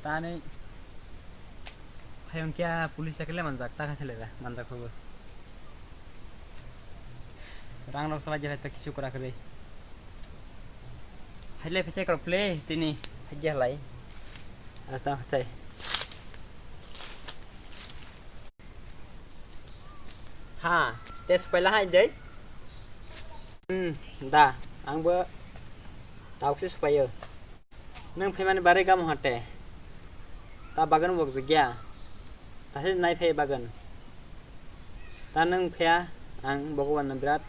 ताने hayang क्या police सकले मनजाक ता खाथलेगा मनजाखौबो रां रक सला जेला किछु कराखै हाइले फैसा कर प्ले तिनी हाइयालाय आता हाथाय हा टेस्ट पहिला हाय दै दा आंबो दाउसो सफायो नों फैमाने बारे गाम हाटे ता बागान बक गया तासे नाय फै बागान ता नों फैया आं भगवान बिराद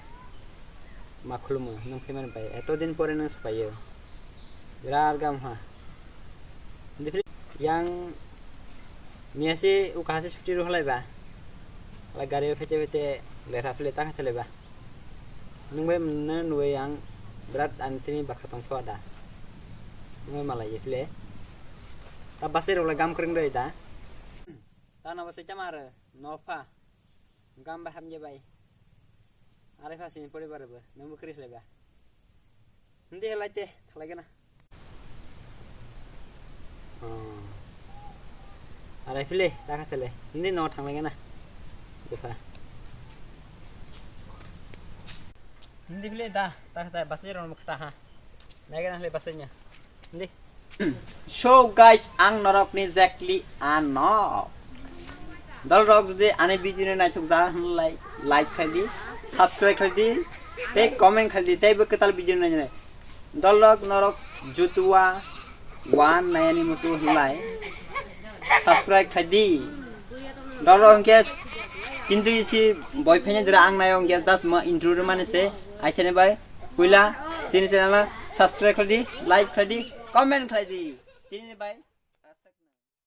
माखुलुमो नों फैमाने बाय एतो दिन परे नों सफायो बिराद गाम हा yang miasi ukasi suci roh leba la gari fete fete lera fleta ka leba nungbe men nuwe yang berat antini bakatong soada nungbe malai fle ta basir ola gam kring doi ta ta na base chamar nofa gam ba ham je bai are fa sin pore barbe nungbe kris leba ndi helate thalage na Ada pilih, tak kata ini no thang lagi na, defa. Ini pilih dah, tak kata basnya orang mukta ha, lagi na pilih basnya, ini. So guys, ang norok ni exactly ano. Dal rok jadi ane video ni naik cuk zah like kali, subscribe kali, teh comment kali, teh beketal video ni ni. Dal rok norok jutua. One naya ni musuh hilai subscribe kadi dorong kes kintu isi boyfriend jera ang nayong kes just ma intro mane se aichane bai kuila sini channel subscribe kadi like kadi comment kadi tini bai